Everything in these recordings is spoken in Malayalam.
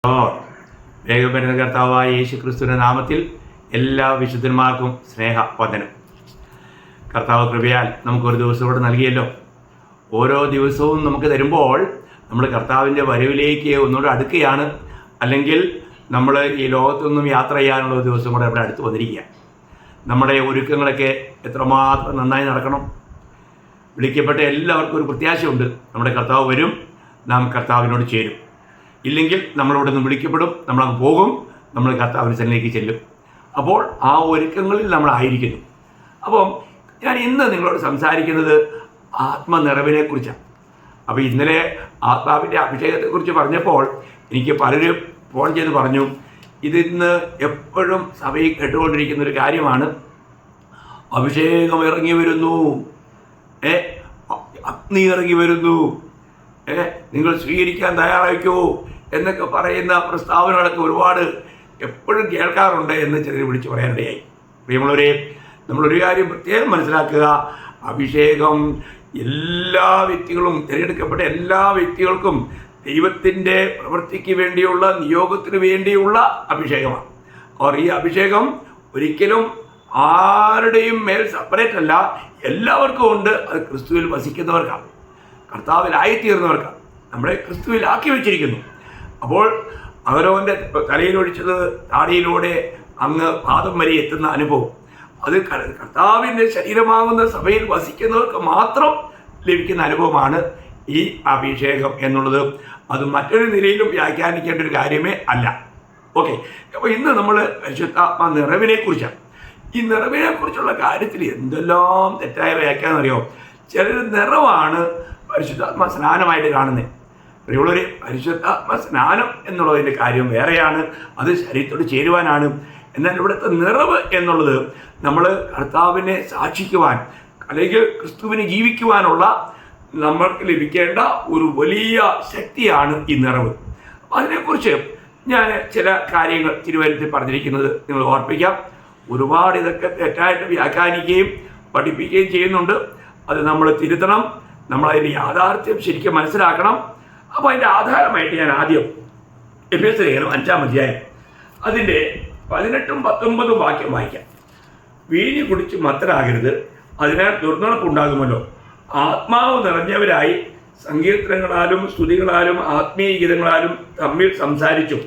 വേഗം വരുന്ന കർത്താവായ യേശു ക്രിസ്തുവിന്റെ നാമത്തിൽ എല്ലാ വിശുദ്ധന്മാർക്കും സ്നേഹവന്ദനം. കർത്താവ് കൃപയാൽ നമുക്കൊരു ദിവസം ഇവിടെ നൽകിയല്ലോ. ഓരോ ദിവസവും നമുക്ക് തരുമ്പോൾ നമ്മൾ കർത്താവിൻ്റെ വരവിലേക്ക് ഒന്നുകൂടെ അടുക്കുകയാണ്. അല്ലെങ്കിൽ നമ്മൾ ഈ ലോകത്തൊന്നും യാത്ര ചെയ്യാനുള്ള ഒരു ദിവസം കൂടെ ഇവിടെ അടുത്ത് വന്നിരിക്കുക. നമ്മുടെ ഒരുക്കങ്ങളൊക്കെ എത്രമാത്രം നന്നായി നടക്കണം. വിളിക്കപ്പെട്ട എല്ലാവർക്കും ഒരു പ്രത്യാശയുണ്ട്. നമ്മുടെ കർത്താവ് വരും, നാം കർത്താവിനോട് ചേരും. ഇല്ലെങ്കിൽ നമ്മളിവിടെ നിന്ന് വിളിക്കപ്പെടും, നമ്മളങ്ങ് പോകും, നമ്മൾ കർത്താവിൻ്റെ സന്നിധിയിലേക്ക് ചെല്ലും. അപ്പോൾ ആ ഒരുക്കങ്ങളിൽ നമ്മളായിരിക്കുന്നു. അപ്പം ഞാൻ ഇന്ന് നിങ്ങളോട് സംസാരിക്കുന്നത് ആത്മനിറവിനെക്കുറിച്ചാണ്. അപ്പോൾ ഇന്നലെ ആത്മാവിൻ്റെ അഭിഷേകത്തെക്കുറിച്ച് പറഞ്ഞപ്പോൾ എനിക്ക് പലരും ഫോൺ ചെയ്ത് പറഞ്ഞു, ഇതിന്ന് എപ്പോഴും സഭയിൽ കേട്ടുകൊണ്ടിരിക്കുന്നൊരു കാര്യമാണ്, അഭിഷേകം ഇറങ്ങി വരുന്നു, അഗ്നി ഇറങ്ങി വരുന്നു, നിങ്ങൾ സ്വീകരിക്കാൻ തയ്യാറായിക്കോ എന്നൊക്കെ പറയുന്ന പ്രസ്താവനകളൊക്കെ ഒരുപാട് എപ്പോഴും കേൾക്കാറുണ്ട് എന്ന് ചിലർ വിളിച്ച് പറയാനിടയായി. പ്രിയമുള്ളവരെ, നമ്മളൊരു കാര്യം പ്രത്യേകം മനസ്സിലാക്കുക, അഭിഷേകം എല്ലാ വ്യക്തികളും, തിരഞ്ഞെടുക്കപ്പെട്ട എല്ലാ വ്യക്തികൾക്കും ദൈവത്തിൻ്റെ പ്രവൃത്തിക്ക് വേണ്ടിയുള്ള, നിയോഗത്തിന് വേണ്ടിയുള്ള അഭിഷേകമാണ്. അവർ ഈ അഭിഷേകം ഒരിക്കലും ആരുടെയും മേൽ സെപ്പറേറ്റ് അല്ല, എല്ലാവർക്കും ഉണ്ട്. അത് ക്രിസ്തുവിൽ വസിക്കുന്നവർക്കാണ്, കർത്താവിലായിത്തീർന്നവർക്കാണ്, നമ്മളെ ക്രിസ്തുവിലാക്കി വെച്ചിരിക്കുന്നു. അപ്പോൾ അവരവൻ്റെ തലയിലൊഴിച്ചത് താടിയിലൂടെ അങ്ങ് പാദം വരെ എത്തുന്ന അനുഭവം, അത് കർത്താവിൻ്റെ ശരീരമാകുന്ന സഭയിൽ വസിക്കുന്നവർക്ക് മാത്രം ലഭിക്കുന്ന അനുഭവമാണ് ഈ അഭിഷേകം എന്നുള്ളത്. അത് മറ്റൊരു നിലയിലും വ്യാഖ്യാനിക്കേണ്ട ഒരു കാര്യമേ അല്ല. ഓക്കെ, അപ്പോൾ ഇന്ന് നമ്മൾ പരിശുദ്ധാത്മ നിറവിനെക്കുറിച്ചാണ്. ഈ നിറവിനെക്കുറിച്ചുള്ള കാര്യത്തിൽ എന്തെല്ലാം തെറ്റായ വ്യാഖ്യാനം അറിയോ? ചിലർ നിറവാണ് പരിശുദ്ധാത്മ സ്നാനമായിട്ട് കാണുന്നത്. പ്രിയമുള്ളവരെ, പരിശുദ്ധാത്മ സ്നാനം എന്നുള്ളതിൻ്റെ കാര്യം വേറെയാണ്, അത് ശരീരത്തോട് ചേരുവാനാണ്. എന്നാൽ ഇവിടുത്തെ നിറവ് എന്നുള്ളത് നമ്മൾ കർത്താവിനെ സാക്ഷിക്കുവാൻ, അല്ലെങ്കിൽ ക്രിസ്തുവിനെ ജീവിക്കുവാനുള്ള നമ്മൾക്ക് ലഭിക്കേണ്ട ഒരു വലിയ ശക്തിയാണ് ഈ നിറവ്. അതിനെക്കുറിച്ച് ഞാൻ ചില കാര്യങ്ങൾ തിരുവനന്തപുരത്തിൽ പറഞ്ഞിരിക്കുന്നത് നിങ്ങൾ ഓർപ്പിക്കാം. ഒരുപാട് ഇതൊക്കെ തെറ്റായിട്ട് വ്യാഖ്യാനിക്കുകയും പഠിപ്പിക്കുകയും ചെയ്യുന്നുണ്ട്. അത് നമ്മൾ തിരുത്തണം, നമ്മളതിൻ്റെ യാഥാർത്ഥ്യം ശരിക്കും മനസ്സിലാക്കണം. അപ്പോൾ അതിൻ്റെ ആധാരമായിട്ട് ഞാൻ ആദ്യം എഫേസ്യർ ലേഖനം 5-ാം അധ്യായം അതിൻ്റെ 18-ഉം 19-ഉം വാക്യം വായിക്കാം. വീഞ്ഞു കുടിച്ച് മത്തരാകരുത്, അതിനാൽ ദുർനടപ്പുണ്ടാകുമല്ലോ. ആത്മാവ് നിറഞ്ഞവരായി സങ്കീർത്തനങ്ങളാലും സ്തുതികളാലും ആത്മീയ ഗീതങ്ങളാലും തമ്മിൽ സംസാരിച്ചും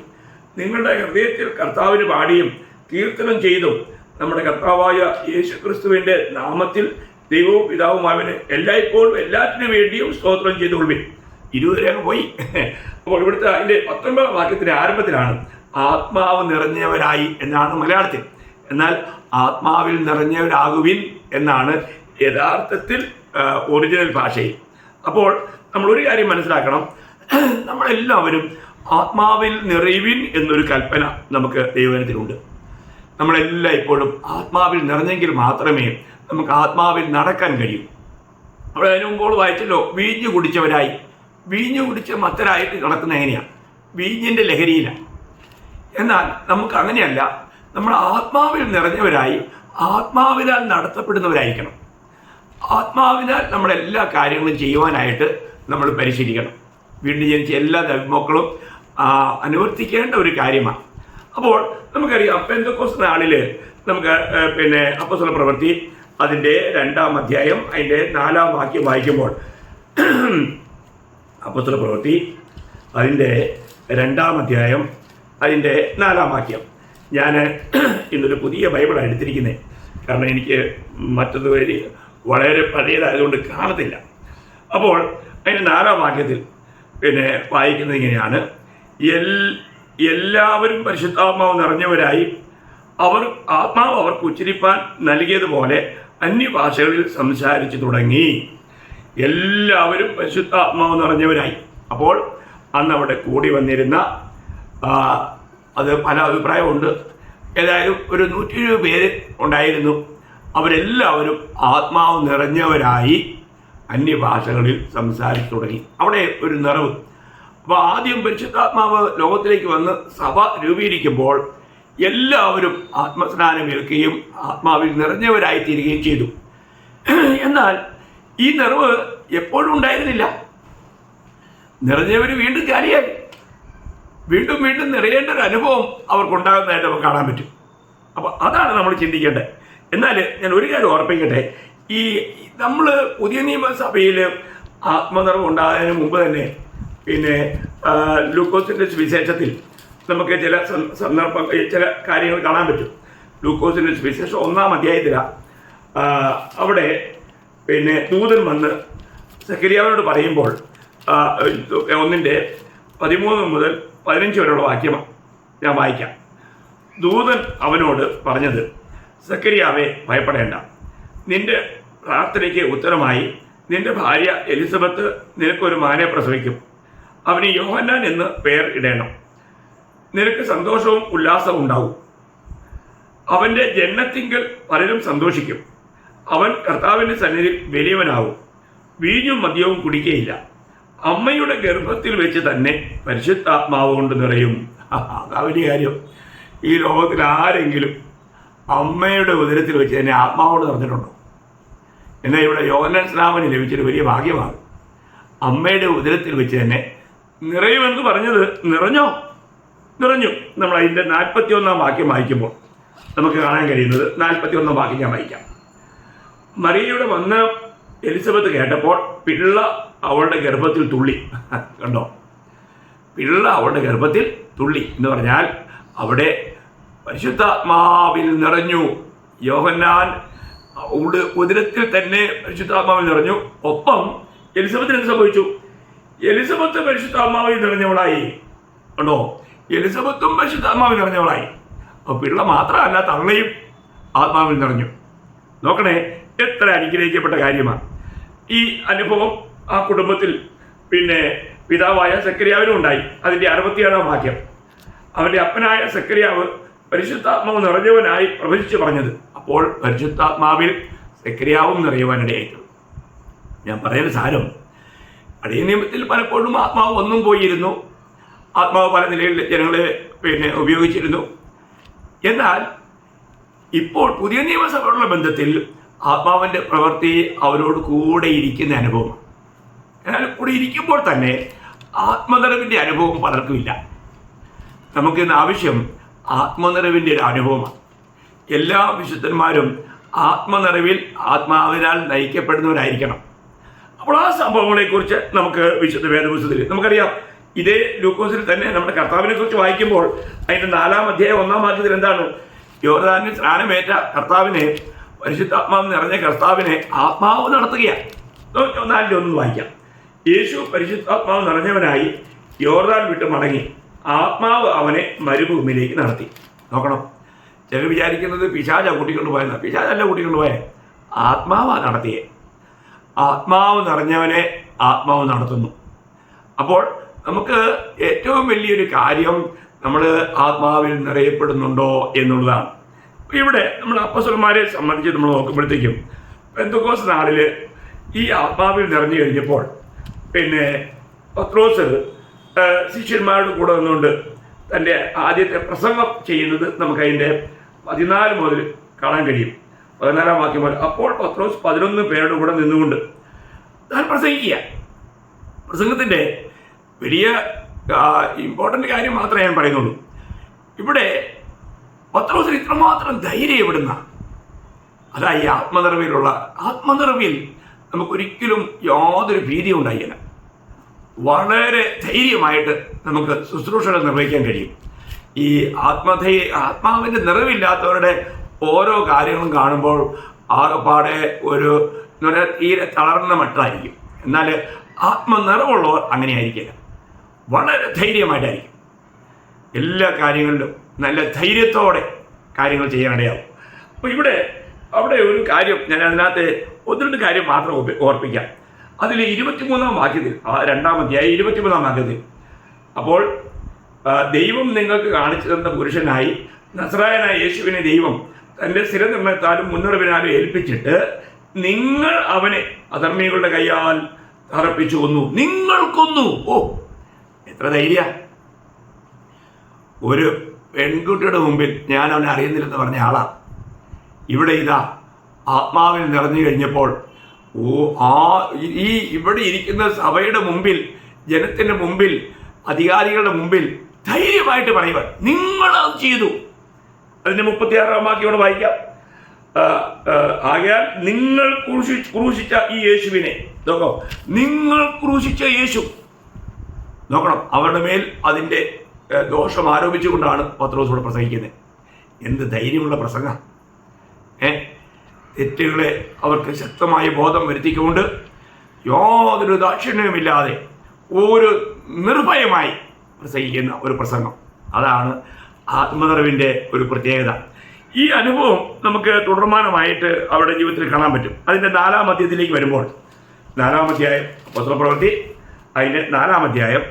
നിങ്ങളുടെ ഹൃദയത്തിൽ കർത്താവിന് പാടിയും കീർത്തനം ചെയ്തും നമ്മുടെ കർത്താവായ യേശുക്രിസ്തുവിൻ്റെ നാമത്തിൽ ദൈവവും പിതാവും അവന് എല്ലായ്പ്പോഴും എല്ലാറ്റിനു വേണ്ടിയും സ്തോത്രം ചെയ്തുകൊള്ളുവിൻ. 20 അങ്ങ് പോയി. അപ്പോൾ ഇവിടുത്തെ അതിൻ്റെ 19-ാം വാക്യത്തിൻ്റെ ആരംഭത്തിലാണ് ആത്മാവ് നിറഞ്ഞവരായി എന്നാണ് മലയാളത്തിൽ. എന്നാൽ ആത്മാവിൽ നിറഞ്ഞവരാകുവിൻ എന്നാണ് യഥാർത്ഥത്തിൽ ഒറിജിനൽ ഭാഷയിൽ. അപ്പോൾ നമ്മളൊരു കാര്യം മനസ്സിലാക്കണം, നമ്മളെല്ലാവരും ആത്മാവിൽ നിറയുവിൻ എന്നൊരു കൽപ്പന നമുക്ക് ദൈവവചനത്തിലുണ്ട്. നമ്മളെല്ലാം ഇപ്പോഴും ആത്മാവിൽ നിറഞ്ഞെങ്കിൽ മാത്രമേ നമുക്ക് ആത്മാവിൽ നടക്കാൻ കഴിയും. അവിടെ അതിന് മുമ്പോട് വായിച്ചല്ലോ, വീഞ്ഞു കുടിച്ചവരായി. വീഞ്ഞു കുടിച്ച് മത്തരായിട്ട് നടക്കുന്ന എങ്ങനെയാണ്? വീഞ്ഞിൻ്റെ ലഹരിയിലാണ്. എന്നാൽ നമുക്ക് അങ്ങനെയല്ല, നമ്മൾ ആത്മാവിൽ നിറഞ്ഞവരായി ആത്മാവിനാൽ നടത്തപ്പെടുന്നവരായിരിക്കണം. ആത്മാവിനാൽ നമ്മളെല്ലാ കാര്യങ്ങളും ചെയ്യുവാനായിട്ട് നമ്മൾ പരിശീലിക്കണം. വീണ്ടും ജനിച്ച എല്ലാ ദൈവമക്കളും അനുവർത്തിക്കേണ്ട ഒരു കാര്യമാണ്. അപ്പോൾ നമുക്കറിയാം, പെന്തക്കോസ്ത് നാളിൽ നമുക്ക് അപ്പോസ്തല പ്രവൃത്തി അതിൻ്റെ 2-ാം അധ്യായം അതിൻ്റെ 4-ാം വാക്യം വായിക്കുമ്പോൾ, അപ്പോസ്തല പ്രവൃത്തി അതിൻ്റെ 2-ാം അധ്യായം അതിൻ്റെ 4-ാം വാക്യം. ഞാൻ ഇന്നൊരു പുതിയ ബൈബിളാണ് എടുത്തിരിക്കുന്നത്, കാരണം എനിക്ക് മറ്റൊരു വഴി വളരെ പഴയതായതുകൊണ്ട് കാണത്തില്ല. അപ്പോൾ അതിൻ്റെ 4-ാം വാക്യത്തിൽ വായിക്കുന്നത് ഇങ്ങനെയാണ്: എല്ലാവരും പരിശുദ്ധാത്മാവ് നിറഞ്ഞവരായി ആത്മാവ് അവർക്ക് ഉച്ചരിപ്പാൻ നൽകിയതുപോലെ അന്യഭാഷകളിൽ സംസാരിച്ചു തുടങ്ങി. എല്ലാവരും പരിശുദ്ധാത്മാവ് നിറഞ്ഞവരായി. അപ്പോൾ അന്ന് അവിടെ കൂടി വന്നിരുന്ന അത് പല അഭിപ്രായമുണ്ട്, ഏതായാലും ഒരു 120 പേര് ഉണ്ടായിരുന്നു. അവരെല്ലാവരും ആത്മാവ് നിറഞ്ഞവരായി അന്യഭാഷകളിൽ സംസാരിച്ചു തുടങ്ങി. അവിടെ ഒരു നിറവ്. അപ്പോൾ ആദ്യം പരിശുദ്ധാത്മാവ് ലോകത്തിലേക്ക് വന്ന് സഭ രൂപീകരിക്കുമ്പോൾ എല്ലാവരും ആത്മസ്നാനം ഏൽക്കുകയും ആത്മാവിൽ നിറഞ്ഞവരായി തീരുകയും ചെയ്തു. എന്നാൽ ഈ നിറവ് എപ്പോഴും ഉണ്ടായിരുന്നില്ല. നിറഞ്ഞവർ വീണ്ടും കാലിയായി. വീണ്ടും വീണ്ടും നിറയേണ്ട ഒരു അനുഭവം അവർക്കുണ്ടാകുന്നതായിട്ട് നമുക്ക് കാണാൻ പറ്റും. അപ്പോൾ അതാണ് നമ്മൾ ചിന്തിക്കേണ്ടത്. എന്നാൽ ഞാൻ ഒരു കാര്യം ഓർപ്പിക്കട്ടെ, ഈ നമ്മൾ പുതിയ നിയമസഭയിൽ ആത്മനിറവ് ഉണ്ടാകുന്നതിന് മുമ്പ് തന്നെ പിന്നെ ലൂക്കോസിൻ്റെ സുവിശേഷത്തിൽ നമുക്ക് ചില ചില കാര്യങ്ങൾ കാണാൻ പറ്റും. ലൂക്കോസിൻ്റെ സുവിശേഷം 1-ാം അധ്യായത്തിലാണ്. അവിടെ പിന്നെ ദൂതൻ വന്ന് സക്കറിയാവിനോട് പറയുമ്പോൾ 1:13 മുതൽ 15 വരെയുള്ള വാക്യമാണ് ഞാൻ വായിക്കാം. ദൂതൻ അവനോട് പറഞ്ഞത്, സക്കറിയാവേ, ഭയപ്പെടേണ്ട. നിന്റെ പ്രാർത്ഥനയ്ക്ക് ഉത്തരമായി നിന്റെ ഭാര്യ എലിസബത്ത് നിനക്കൊരു മകനെ പ്രസവിക്കും. അവന് യോഹന്നാൻ എന്ന് പേർ ഇടേണം. നിനക്ക് സന്തോഷവും ഉല്ലാസവും ഉണ്ടാവും. അവൻ്റെ ജനനത്തിങ്കൽ പലരും സന്തോഷിക്കും. അവൻ കർത്താവിൻ്റെ സന്നിധിയിൽ വലിയവനാവും. വീഞ്ഞും മദ്യവും കുടിക്കുകയില്ല. അമ്മയുടെ ഗർഭത്തിൽ വെച്ച് തന്നെ പരിശുദ്ധാത്മാവ് കൊണ്ട് നിറയും. അതാ വലിയ കാര്യം. ഈ ലോകത്തിൽ ആരെങ്കിലും അമ്മയുടെ ഉദരത്തിൽ വെച്ച് തന്നെ ആത്മാവോട് നിറഞ്ഞിട്ടുണ്ടോ? എന്നാൽ ഇവിടെ യോഹന്നാൻ സ്നാപകന് ലഭിച്ചൊരു വലിയ ഭാഗ്യമാണ്. അമ്മയുടെ ഉദരത്തിൽ വെച്ച് തന്നെ നിറയുമെന്ന് പറഞ്ഞത് നിറഞ്ഞു. നമ്മൾ അതിൻ്റെ 41-ാം വാക്യം വായിക്കുമ്പോൾ നമുക്ക് കാണാൻ കഴിയുന്നത് 41-ാം വാക്യം ഞാൻ വായിക്കാം. മറിയയുടെ വന്ന് എലിസബത്ത് കേട്ടപ്പോൾ പിള്ള അവളുടെ ഗർഭത്തിൽ തുള്ളി. കണ്ടോ? പിള്ള അവളുടെ ഗർഭത്തിൽ തുള്ളി എന്ന് പറഞ്ഞാൽ അവിടെ പരിശുദ്ധാത്മാവിൽ നിറഞ്ഞു. യോഹന്നാൻ ഉദരത്തിൽ തന്നെ പരിശുദ്ധാത്മാവിൽ നിറഞ്ഞു. ഒപ്പം എലിസബത്തിന് എന്ത് സംഭവിച്ചു? എലിസബത്ത് പരിശുദ്ധാത്മാവിൽ നിറഞ്ഞവളായി. കണ്ടോ? എലിസബത്തും പരിശുദ്ധാത്മാവിൽ നിറഞ്ഞവളായി. അപ്പോൾ പിള്ള മാത്രമല്ല, തള്ളയും ആത്മാവിൽ നിറഞ്ഞു. നോക്കണേ, എത്ര അനുഗ്രഹിക്കപ്പെട്ട കാര്യമാണ് ഈ അനുഭവം. ആ കുടുംബത്തിൽ പിന്നെ പിതാവായ സക്കറിയാവിനും ഉണ്ടായി. അതിൻ്റെ 67-ാം വാക്യം, അവൻ്റെ അപ്പനായ സക്കറിയാവ് പരിശുദ്ധാത്മാവ് നിറഞ്ഞവനായി പ്രവചിച്ചു പറഞ്ഞത്. അപ്പോൾ പരിശുദ്ധാത്മാവിൽ സക്കറിയാവും നിറയുവാനിടയായിട്ടു. ഞാൻ പറയുന്ന സാരം, പഴയ നിയമത്തിൽ പലപ്പോഴും ആത്മാവ് ഒന്നും പോയിരുന്നു. ആത്മാവ് പല നിലയിൽ ജനങ്ങളെ പിന്നെ ഉപയോഗിച്ചിരുന്നു. എന്നാൽ ഇപ്പോൾ പുതിയ നിയമസഭയുള്ള ബന്ധത്തിൽ ആത്മാവിൻ്റെ പ്രവൃത്തി അവരോട് കൂടെ ഇരിക്കുന്ന അനുഭവമാണ്. എന്നാൽ കൂടെ ഇരിക്കുമ്പോൾ തന്നെ ആത്മനിറവിൻ്റെ അനുഭവം പലർക്കുമില്ല. നമുക്കിന്ന് ആവശ്യം ആത്മനിറവിൻ്റെ ഒരു അനുഭവമാണ്. എല്ലാ വിശുദ്ധന്മാരും ആത്മനിറവിൽ ആത്മാവിനാൽ നയിക്കപ്പെടുന്നവരായിരിക്കണം. അപ്പോൾ ആ സംഭവങ്ങളെക്കുറിച്ച് നമുക്ക് വിശുദ്ധ വേദപുസ്തകത്തിൽ നമുക്കറിയാം. ഇതേ ലൂക്കോസിൽ തന്നെ നമ്മുടെ കർത്താവിനെ കുറിച്ച് വായിക്കുമ്പോൾ അതിൻ്റെ 4-ാം അധ്യായം 1-ാം വാക്യത്തിൽ എന്താണ്? യോർദാനിൽ സ്നാനമേറ്റ കർത്താവിനെ, പരിശുദ്ധാത്മാവ് നിറഞ്ഞ കർത്താവിനെ ആത്മാവ് നടത്തുകയാണ്. 4-1 വായിക്കാം. യേശു പരിശുദ്ധാത്മാവ് നിറഞ്ഞവനായി യോർദാൻ വിട്ട് മടങ്ങി. ആത്മാവ് അവനെ മരുഭൂമിയിലേക്ക് നടത്തി. നോക്കണം, ചിലർ വിചാരിക്കുന്നത് പിശാചാ കൂട്ടിക്കൊണ്ട് പോയെന്നാ. പിശാചല്ല കൂട്ടിക്കൊണ്ട് പോയെ, ആത്മാവാ നടത്തിയേ. ആത്മാവ് നിറഞ്ഞവനെ ആത്മാവ് നടത്തുന്നു. അപ്പോൾ നമുക്ക് ഏറ്റവും വലിയൊരു കാര്യം നമ്മൾ ആത്മാവിൽ നിറയപ്പെടുന്നുണ്ടോ എന്നുള്ളതാണ്. ഇവിടെ നമ്മൾ അപ്പോസ്തലന്മാരെ സംബന്ധിച്ച് നമ്മൾ നോക്കുമ്പോഴത്തേക്കും പെന്തക്കോസ്ത് നാളിൽ ഈ ആത്മാവിൽ നിറഞ്ഞു കഴിഞ്ഞപ്പോൾ പിന്നെ പത്രോസ് ശിഷ്യന്മാരുടെ കൂടെ നിന്നുകൊണ്ട് തൻ്റെ ആദ്യത്തെ പ്രസംഗം ചെയ്യുന്നത് നമുക്കതിൻ്റെ 14 മുതൽ കാണാൻ കഴിയും. 14-ാം വാക്യം മുതൽ. അപ്പോൾ പത്രോസ് 11 പേരുടെ കൂടെ നിന്നുകൊണ്ട് താൻ പ്രസംഗിക്കുക. പ്രസംഗത്തിൻ്റെ വലിയ ഇമ്പോർട്ടൻ്റ് കാര്യം മാത്രമേ ഞാൻ പറയുന്നുള്ളൂ. ഇവിടെ പത്രോസിന് ഇത്രമാത്രം ധൈര്യം എവിടുന്ന? അതാ ഈ ആത്മനിറവിൽ നമുക്കൊരിക്കലും യാതൊരു ഭീതിയും ഉണ്ടായില്ല. വളരെ ധൈര്യമായിട്ട് നമുക്ക് ശുശ്രൂഷകൾ നിർവഹിക്കാൻ കഴിയും. ഈ ആത്മാവിൻ്റെ നിറവില്ലാത്തവരുടെ ഓരോ കാര്യങ്ങളും കാണുമ്പോൾ ആകെപ്പാടെ ഒരു തീരെ തളർന്ന മട്ടായിരിക്കും. എന്നാൽ ആത്മനിറവുള്ളവർ അങ്ങനെയായിരിക്കില്ല. വളരെ ധൈര്യമായിട്ടായിരിക്കും എല്ലാ കാര്യങ്ങളിലും നല്ല ധൈര്യത്തോടെ കാര്യങ്ങൾ ചെയ്യാനിടയാവും. അപ്പോൾ അവിടെ ഒരു കാര്യം ഞാൻ അതിനകത്ത് 1-2 കാര്യം മാത്രം ഓർപ്പിക്കാം. അതിൽ 23-ാം വാക്യത്തിൽ, 2-ാം അധ്യായം 23-ാം വാക്യത്തിൽ, അപ്പോൾ ദൈവം നിങ്ങൾക്ക് കാണിച്ചു തന്ന പുരുഷനായി നസ്രായനായ യേശുവിനെ ദൈവം തൻ്റെ സ്ഥിരനിർണയത്താലും മുന്നറിവിനാലും ഏൽപ്പിച്ചിട്ട് നിങ്ങൾ അവനെ അധർമ്മികളുടെ കയ്യാൽ തറപ്പിച്ചു കൊന്നു. നിങ്ങൾ കൊന്നു. ഓ, എത്ര ധൈര്യ! ഒരു പെൺകുട്ടിയുടെ മുമ്പിൽ ഞാൻ അവനെ അറിയുന്നില്ലെന്ന് പറഞ്ഞ ആളാണ്. ഇവിടെ ഇതാ ആത്മാവിൽ നിറഞ്ഞു കഴിഞ്ഞപ്പോൾ ഇവിടെ ഇരിക്കുന്ന സഭയുടെ മുമ്പിൽ, ജനത്തിൻ്റെ മുമ്പിൽ, അധികാരികളുടെ മുമ്പിൽ ധൈര്യമായിട്ട് പറയുവാൻ. നിങ്ങളത് ചെയ്തു. അതിൻ്റെ 36 വാക്യോടെ വായിക്കാം. ആകയാൽ നിങ്ങൾ ക്രൂശിച്ച ഈ യേശുവിനെ നോക്കാം. നിങ്ങൾ ക്രൂശിച്ച യേശു നോക്കണം. അവരുടെ മേൽ അതിൻ്റെ ദോഷം ആരോപിച്ചുകൊണ്ടാണ് പത്രോസോട് പ്രസംഗിക്കുന്നത്. എന്ത് ധൈര്യമുള്ള പ്രസംഗം! തെറ്റുകളെ അവർക്ക് ശക്തമായ ബോധം വരുത്തിക്കൊണ്ട് യാതൊരു ദാക്ഷിണ്യവുമില്ലാതെ ഒരു നിർഭയമായി പ്രസംഗിക്കുന്ന ഒരു പ്രസംഗം. അതാണ് ആത്മനിറവിൻ്റെ ഒരു പ്രത്യേകത. ഈ അനുഭവം നമുക്ക് തുടർമാനമായിട്ട് അവരുടെ ജീവിതത്തിൽ കാണാൻ പറ്റും. അതിൻ്റെ 4-ാം അധ്യായത്തിലേക്ക് വരുമ്പോൾ, 4-ാം അധ്യായം അപ്പോസ്തലപ്രവൃത്തി, അതിൻ്റെ 4-ാം അധ്യായം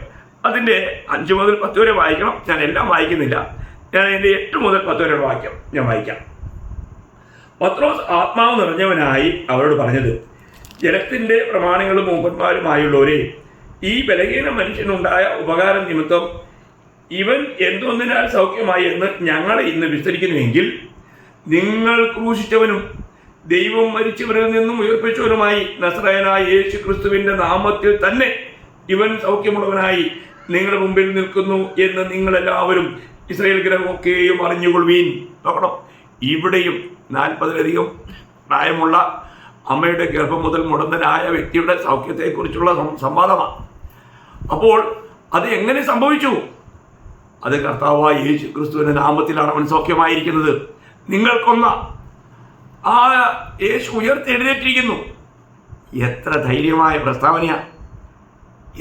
അതിൻ്റെ 5 മുതൽ 10 വരെ വായിക്കണം. ഞാൻ എല്ലാം വായിക്കുന്നില്ല. ഞാൻ അതിൻ്റെ 8 മുതൽ 10 വരെ വാക്യം ഞാൻ വായിക്കാം. പത്രോസ് ആത്മാവ് നിറഞ്ഞവനായി അവരോട് പറഞ്ഞത്, ജനത്തിൻ്റെ പ്രമാണികളും മൂപ്പന്മാരുമായുള്ളവരെ, ഈ ബലഹീന മനുഷ്യനുണ്ടായ ഉപകാരം നിമിത്തം ഇവൻ എന്തൊന്നിനാൽ സൗഖ്യമായി എന്ന് ഞങ്ങളെ ഇന്ന് വിസ്തരിക്കുന്നുവെങ്കിൽ, നിങ്ങൾ ക്രൂശിച്ചവനും ദൈവം മരിച്ചവരിൽ നിന്നും ഉയർപ്പിച്ചവനുമായി നസറായനായ യേശു ക്രിസ്തുവിൻ്റെ നാമത്തിൽ തന്നെ ഇവൻ സൗഖ്യമുള്ളവനായി നിങ്ങളുടെ മുമ്പിൽ നിൽക്കുന്നു എന്ന് നിങ്ങളെല്ലാവരും ഇസ്രായേൽ ഗ്രഹമൊക്കെയും അറിഞ്ഞുകൊള്ളുവീൻ. നോക്കണം, ഇവിടെയും 40-ലധികം പ്രായമുള്ള അമ്മയുടെ ഗർഭം മുതൽ മുടന്തനായ വ്യക്തിയുടെ സൗഖ്യത്തെക്കുറിച്ചുള്ള സംവാദമാണ്. അപ്പോൾ അത് എങ്ങനെ സംഭവിച്ചു? അത് കർത്താവായ യേശു ക്രിസ്തുവിൻ്റെ നാമത്തിലാണ് അവൻ സൗഖ്യമായിരിക്കുന്നത്. നിങ്ങൾക്കൊന്ന ആ യേശു ഉയർത്തെഴുന്നേറ്റിരിക്കുന്നു. എത്ര ധൈര്യമായ പ്രസ്താവനയാണ്!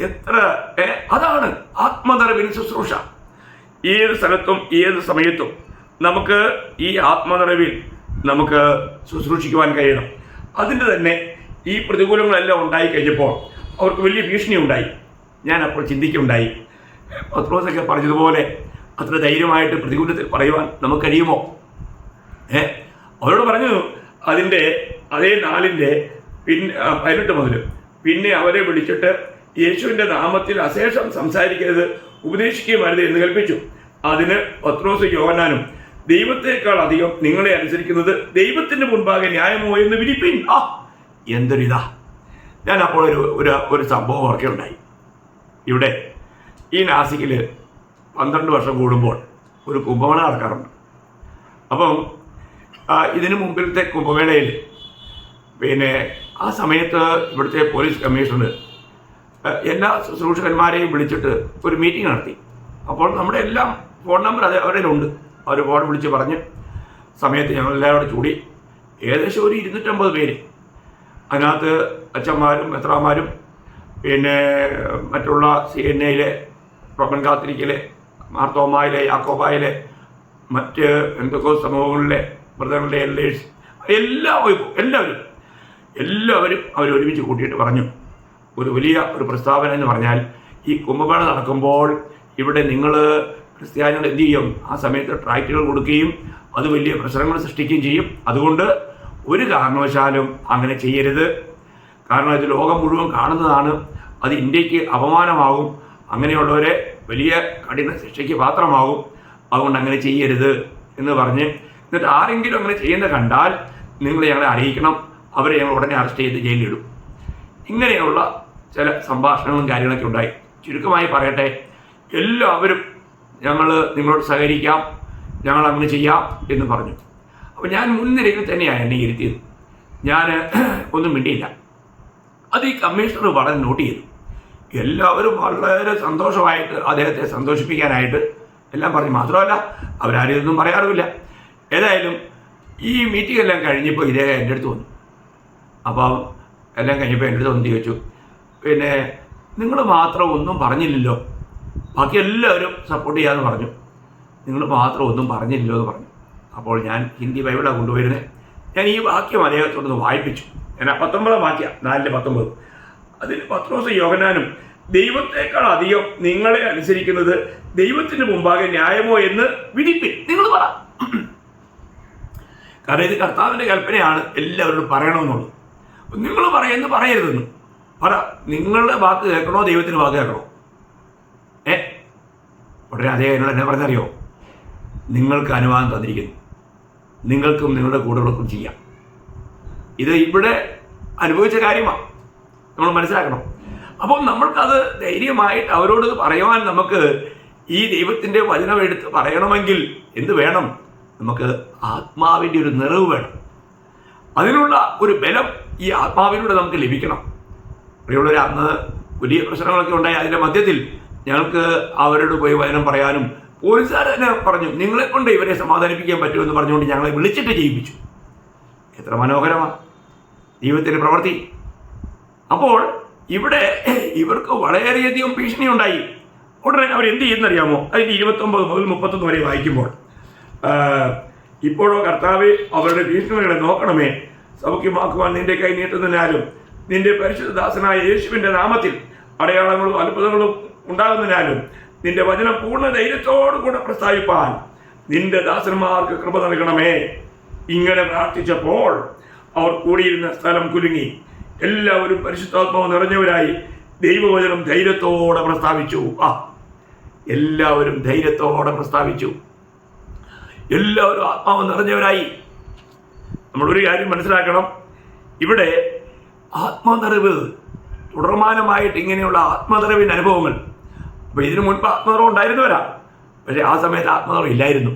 എത്ര അതാണ് ആത്മനിറവിൻ ശുശ്രൂഷ. ഏത് സ്ഥലത്തും ഏത് സമയത്തും നമുക്ക് ഈ ആത്മനിറവിൽ നമുക്ക് ശുശ്രൂഷിക്കുവാൻ കഴിയണം. അതിൻ്റെ തന്നെ ഈ പ്രതികൂലങ്ങളെല്ലാം ഉണ്ടായി കഴിഞ്ഞപ്പോൾ അവർക്ക് വലിയ ഭീഷണി ഉണ്ടായി. ഞാൻ അപ്പോൾ ചിന്തിക്കുണ്ടായി, പത്രോസൊക്കെ പറഞ്ഞതുപോലെ അത്ര ധൈര്യമായിട്ട് പ്രതികൂലത്തിൽ പറയുവാൻ നമുക്ക് കഴിയുമോ? അവരോട് പറഞ്ഞു. അതിൻ്റെ അതേ 4-ന്റെ 18 മുതൽ, പിന്നെ അവരെ വിളിച്ചിട്ട് യേശുവിൻ്റെ നാമത്തിൽ അശേഷം സംസാരിക്കരുത്, ഉപദേശിക്കുകയുമരുത് എന്ന് കൽപ്പിച്ചു. അതിന് പത്രോസ് യോഹന്നാനും, ദൈവത്തെക്കാൾ അധികം നിങ്ങളെ അനുസരിക്കുന്നത് ദൈവത്തിൻ്റെ മുൻപാകെ ന്യായമോ എന്ന് വിധിപ്പിൻ. എന്തൊരിതാ! ഞാൻ അപ്പോൾ ഒരു സംഭവം ഓർക്കുകയുണ്ടായി. ഇവിടെ ഈ നാസിക്കിൽ 12 വർഷം കൂടുമ്പോൾ ഒരു കുംഭമേള നടക്കാറുണ്ട്. അപ്പം ഇതിനു മുമ്പിലത്തെ കുംഭമേളയിൽ പിന്നെ ആ സമയത്ത് ഇവിടുത്തെ പോലീസ് കമ്മീഷണർ എല്ലാ ശുശ്രൂഷകന്മാരെയും വിളിച്ചിട്ട് ഒരു മീറ്റിംഗ് നടത്തി. അപ്പോൾ നമ്മുടെ എല്ലാം ഫോൺ നമ്പർ അവരുടെ ഉണ്ട്. അവർ ഫോൺ വിളിച്ച് പറഞ്ഞ് സമയത്ത് ഞങ്ങളെല്ലാവരും കൂടി ഏകദേശം ഒരു 250 പേര്, അതിനകത്ത് അച്ഛന്മാരും മെത്രാന്മാരും പിന്നെ മറ്റുള്ള CNAയിലെ റോമൻ കാത്തലിക്കിലെ മാർത്തോമായിലെ യാക്കോബായിലെ മറ്റ് എന്തൊക്കെ സമൂഹങ്ങളിലെ ബ്രദറുടെ എൽഡേഴ്സ് എല്ലാവരും അവരൊരുമിച്ച് കൂട്ടിയിട്ട് പറഞ്ഞു, ഒരു വലിയ ഒരു പ്രസ്താവന എന്ന് പറഞ്ഞാൽ, ഈ കുംഭമേള നടക്കുമ്പോൾ ഇവിടെ നിങ്ങൾ ക്രിസ്ത്യാനികൾ എന്ത് ചെയ്യും? ആ സമയത്ത് ട്രാക്റ്റുകൾ കൊടുക്കുകയും അത് വലിയ പ്രശ്നങ്ങൾ സൃഷ്ടിക്കുകയും ചെയ്യും. അതുകൊണ്ട് ഒരു കാരണവശാലും അങ്ങനെ ചെയ്യരുത്. കാരണം ഇത് ലോകം മുഴുവൻ കാണുന്നതാണ്. അത് ഇന്ത്യക്ക് അപമാനമാകും. അങ്ങനെയുള്ളവരെ വലിയ കഠിന ശിക്ഷയ്ക്ക് പാത്രമാകും. അതുകൊണ്ട് അങ്ങനെ ചെയ്യരുത് എന്ന് പറഞ്ഞ്, എന്നിട്ട് ആരെങ്കിലും അങ്ങനെ ചെയ്യുന്നത് കണ്ടാൽ നിങ്ങൾ ഞങ്ങളെ അറിയിക്കണം. അവരെ ഞങ്ങൾ ഉടനെ അറസ്റ്റ് ചെയ്ത് ജയിലിലിടും. ഇങ്ങനെയുള്ള ചില സംഭാഷണങ്ങളും കാര്യങ്ങളൊക്കെ ഉണ്ടായി. ചുരുക്കമായി പറയട്ടെ, എല്ലാവരും ഞങ്ങൾ നിങ്ങളോട് സഹകരിക്കാം, ഞങ്ങൾ അങ്ങനെ ചെയ്യാം എന്ന് പറഞ്ഞു. അപ്പോൾ ഞാൻ മുൻനിരയിൽ തന്നെയാണ് എന്നെ ഇരുത്തിയത്. ഞാൻ ഒന്നും മിണ്ടിയില്ല. അത് ഈ കമ്മീഷണർ വളരെ നോട്ട് ചെയ്തു. എല്ലാവരും വളരെ സന്തോഷമായിട്ട് അദ്ദേഹത്തെ സന്തോഷിപ്പിക്കാനായിട്ട് എല്ലാം പറഞ്ഞു. മാത്രമല്ല അവരാരും ഇതൊന്നും പറയാറുമില്ല. ഏതായാലും ഈ മീറ്റിംഗ് എല്ലാം കഴിഞ്ഞപ്പോൾ ഇതേ എൻ്റെ അടുത്ത് വന്നു. അപ്പം എല്ലാം കഴിഞ്ഞപ്പോൾ എൻ്റെ അടുത്ത് വന്ന് ചോദിച്ചു, പിന്നെ നിങ്ങൾ മാത്രം ഒന്നും പറഞ്ഞില്ലല്ലോ, ബാക്കി എല്ലാവരും സപ്പോർട്ട് ചെയ്യാമെന്ന് പറഞ്ഞു, നിങ്ങൾ മാത്രം ഒന്നും പറഞ്ഞില്ലല്ലോ എന്ന് പറഞ്ഞു. അപ്പോൾ ഞാൻ ഹിന്ദി ബൈബിളാണ് കൊണ്ടുവരുന്നത്. ഞാൻ ഈ വാക്യം അദ്ദേഹത്തോടൊന്ന് വായിപ്പിച്ചു. ഞാൻ 19 വാക്യം 4:19. അതിൽ പത്രോസ് യോഹന്നാനും, ദൈവത്തെക്കാൾ അധികം നിങ്ങളെ അനുസരിക്കുന്നത് ദൈവത്തിന് മുമ്പാകെ ന്യായമോ എന്ന് വിധിപ്പിൻ. നിങ്ങൾ പറ. കാരണം ഇത് കർത്താവിൻ്റെ കൽപ്പനയാണ് എല്ലാവരോടും പറയണമെന്നുള്ളത്. നിങ്ങൾ പറയുന്നത് പറയരുതെന്ന് പറ. നിങ്ങളുടെ വാക്ക് കേൾക്കണോ ദൈവത്തിൻ്റെ വാക്ക് കേൾക്കണോ? ഉടനെ അതേ എന്നോട് എന്നെ പറഞ്ഞറിയോ, നിങ്ങൾക്ക് അനുവാദം തന്നിരിക്കുന്നു, നിങ്ങൾക്കും നിങ്ങളുടെ കൂടെയുള്ളവർക്കും ചെയ്യാം. ഇത് ഇവിടെ അനുഭവിച്ച കാര്യമാണ്, നമ്മൾ മനസ്സിലാക്കണം. അപ്പോൾ നമ്മൾക്കത് ധൈര്യമായിട്ട് അവരോട് പറയുവാൻ നമുക്ക് ഈ ദൈവത്തിൻ്റെ വചനം എടുത്ത് പറയണമെങ്കിൽ എന്ത് വേണം? നമുക്ക് ആത്മാവിൻ്റെ ഒരു നിറവ് വേണം. അതിനുള്ള ഒരു ബലം ഈ ആത്മാവിലൂടെ നമുക്ക് ലഭിക്കണം. പ്രിയമുള്ളവരെ, അന്ന് വലിയ പ്രശ്നങ്ങളൊക്കെ ഉണ്ടായി. അതിൻ്റെ മധ്യത്തിൽ ഞങ്ങൾക്ക് അവരോട് പോയി വചനം പറയാനും പോലീസുകാർ തന്നെ പറഞ്ഞു, നിങ്ങളെ കൊണ്ട് ഇവരെ സമാധാനിപ്പിക്കാൻ പറ്റുമെന്ന് പറഞ്ഞുകൊണ്ട് ഞങ്ങളെ വിളിച്ചിട്ട് ചെയ്യിപ്പിച്ചു. എത്ര മനോഹരമാണ് ദൈവത്തിൻ്റെ പ്രവൃത്തി. അപ്പോൾ ഇവിടെ ഇവർക്ക് വളരെയധികം ഭീഷണി ഉണ്ടായി. ഉടനെ അവരെന്ത് ചെയ്യുന്നറിയാമോ? അതിൻ്റെ 29 മുതൽ 31 വരെ വായിക്കുമ്പോൾ, ഇപ്പോഴോ കർത്താവെ അവരുടെ ഭീഷണികളെ നോക്കണമേ, സൗഖ്യമാക്കുവാൻ നിന്റെ കൈ നീട്ടുന്നതിനാലും നിന്റെ പരിശുദ്ധദാസനായ യേശുവിൻ്റെ നാമത്തിൽ അടയാളങ്ങളും അത്ഭുതങ്ങളും ഉണ്ടാകുന്നതിനാലും നിന്റെ വചനം പൂർണ്ണ ധൈര്യത്തോടു കൂടെ പ്രസ്താവിപ്പാൻ നിന്റെ ദാസന്മാർക്ക് കൃപ നൽകണമേ. ഇങ്ങനെ പ്രാർത്ഥിച്ചപ്പോൾ അവർ കൂടിയിരുന്ന സ്ഥലം കുലുങ്ങി. എല്ലാവരും പരിശുദ്ധാത്മാവ് നിറഞ്ഞവരായി ദൈവവചനം ധൈര്യത്തോടെ പ്രസ്താവിച്ചു. എല്ലാവരും ധൈര്യത്തോടെ പ്രസ്താവിച്ചു. എല്ലാവരും ആത്മാവ് നിറഞ്ഞവരായി. നമ്മളൊരു കാര്യം മനസ്സിലാക്കണം, ഇവിടെ ആത്മനിറവ് തുടർമാനമായിട്ട് ഇങ്ങനെയുള്ള ആത്മനിറവിൻ്റെ അനുഭവങ്ങൾ. അപ്പോൾ ഇതിനു മുൻപ് ആത്മനിറവ് ഉണ്ടായിരുന്നവരാ, പക്ഷേ ആ സമയത്ത് ആത്മനിറവ് ഇല്ലായിരുന്നു.